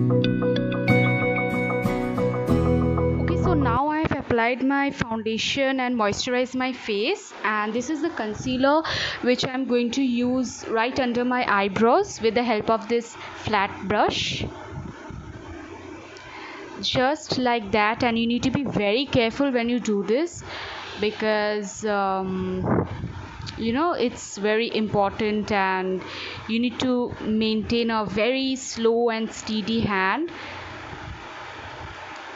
Okay, so now I have applied my foundation and moisturized my face, and this is the concealer which I'm going to use right under my eyebrows with the help of this flat brush, just like that. And you need to be very careful when you do this because it's very important, and you need to maintain a very slow and steady hand.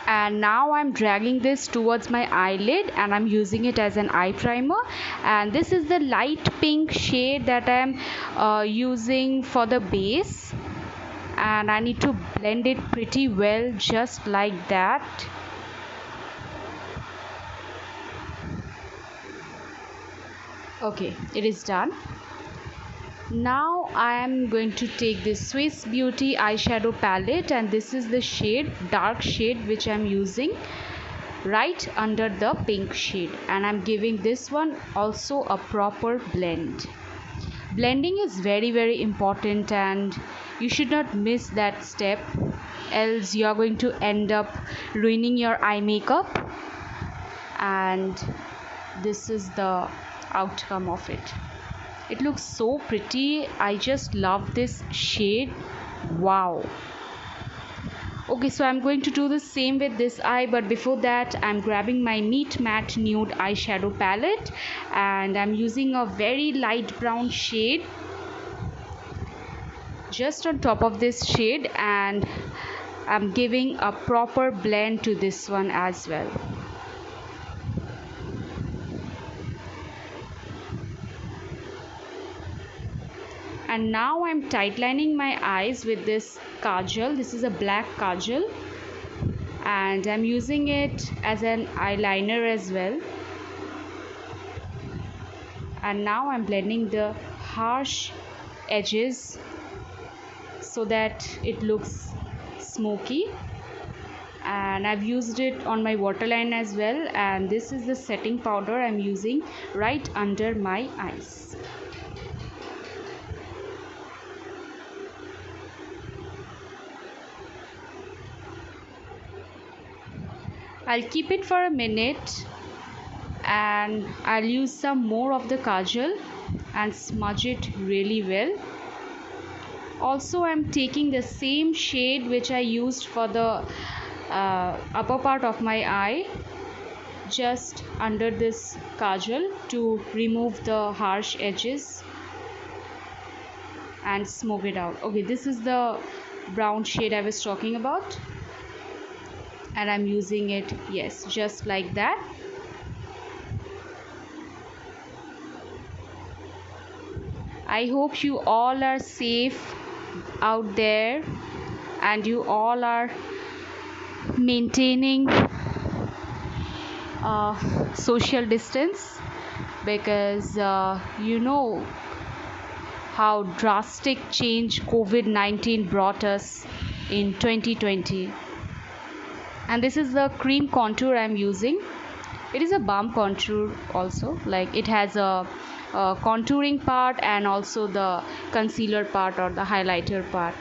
And now I'm dragging this towards my eyelid and I'm using it as an eye primer, and this is the light pink shade that I'm using for the base, and I need to blend it pretty well, just like that. Okay, it is done. Now I am going to take this Swiss Beauty eyeshadow palette, and this is the shade, dark shade, which I'm using right under the pink shade, and I'm giving this one also a proper blend. Blending is very important, and you should not miss that step, else you are going to end up ruining your eye makeup. And this is the outcome of it. It looks so pretty. I just love this shade. Wow. Okay, so I'm going to do the same with this eye, but before that I'm grabbing my Meet Matte Nude eyeshadow palette, and I'm using a very light brown shade just on top of this shade, and I'm giving a proper blend to this one as well. And now I'm tightlining my eyes with this kajal. This is a black kajal, and I'm using it as an eyeliner as well. And now I'm blending the harsh edges so that it looks smoky, and I've used it on my waterline as well. And this is the setting powder I'm using right under my eyes. I'll keep it for a minute, and I'll use some more of the kajal and smudge it really well. Also, I'm taking the same shade which I used for the upper part of my eye, just under this kajal, to remove the harsh edges and smooth it out. Okay, this is the brown shade I was talking about, and I'm using it, yes, just like that. I hope you all are safe out there, and you all are maintaining social distance, because you know how drastic change COVID-19 brought us in 2020. And this is the cream contour I'm using. It is a balm contour also, like it has a contouring part and also the concealer part or the highlighter part.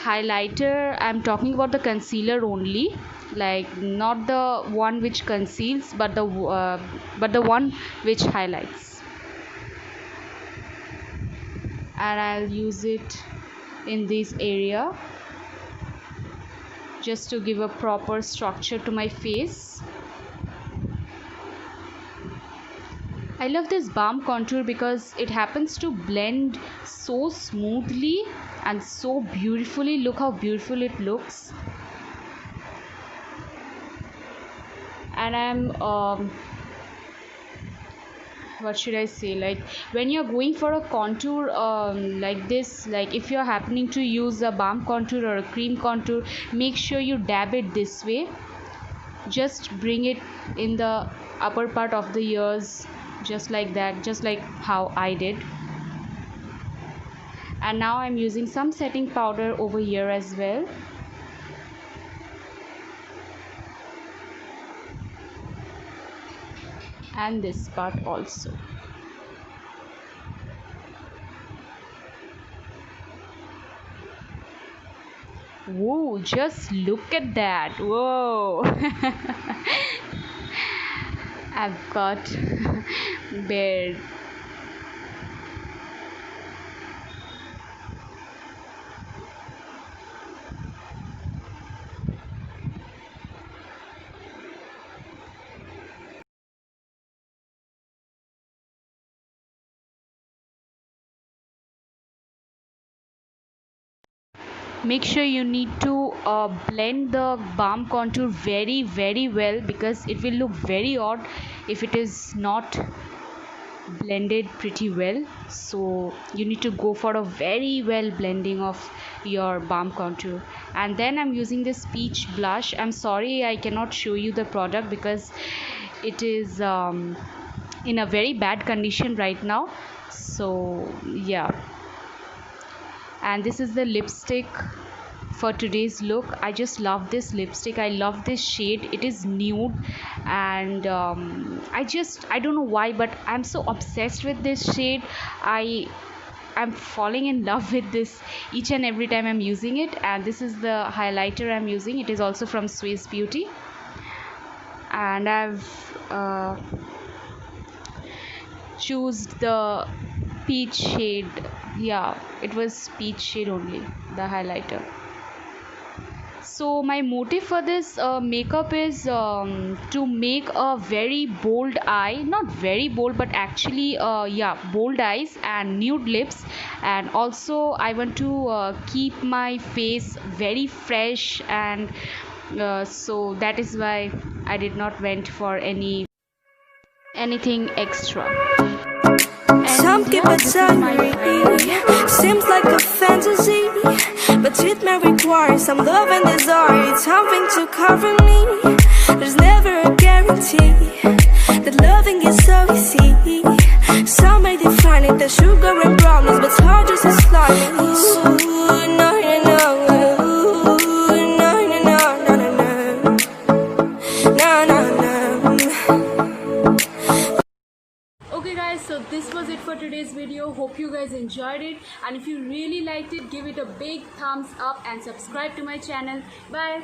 Highlighter, I'm talking about the concealer only, like not the one which conceals, but the one which highlights. And I'll use it in this area just to give a proper structure to my face. I love this balm contour because it happens to blend so smoothly and so beautifully. Look how beautiful it looks. And I'm what should I say, like when you're going for a contour like this, like if you're happening to use a balm contour or a cream contour, make sure you dab it this way. Just bring it in the upper part of the ears, just like that, just like how I did. And now I'm using some setting powder over here as well. And this part also. Whoa, just look at that. Whoa. I've got beard. Make sure you need to blend the balm contour very well, because it will look very odd if it is not blended pretty well. So you need to go for a very well blending of your balm contour. And then I'm using this peach blush. I'm sorry I cannot show you the product because it is in a very bad condition right now. So yeah, and this is the lipstick for today's look. I just love this lipstick. I love this shade. It is nude, and I don't know why, but I'm so obsessed with this shade. I'm falling in love with this each and every time I'm using it. And this is the highlighter I'm using. It is also from Swiss Beauty, and I've choose the peach shade. Yeah, it was peach shade only, the highlighter. So my motive for this makeup is to make a very bold eye, not very bold, but actually yeah, bold eyes and nude lips. And also I want to keep my face very fresh, and so that is why I did not went for anything extra. Some keep it secret, seems like a fantasy, but it may require some love and desire, something to cover me. There's never a guarantee that loving is so easy. Some may define it as sugar and brownies, but it's hard just as slimy. Ooh, no, no, no. Ooh, no, no, no, no, no, no, no, no. Okay guys, so this was it for today's video. Hope you guys enjoyed it, and if you really liked it, give it a big thumbs up and subscribe to my channel. Bye.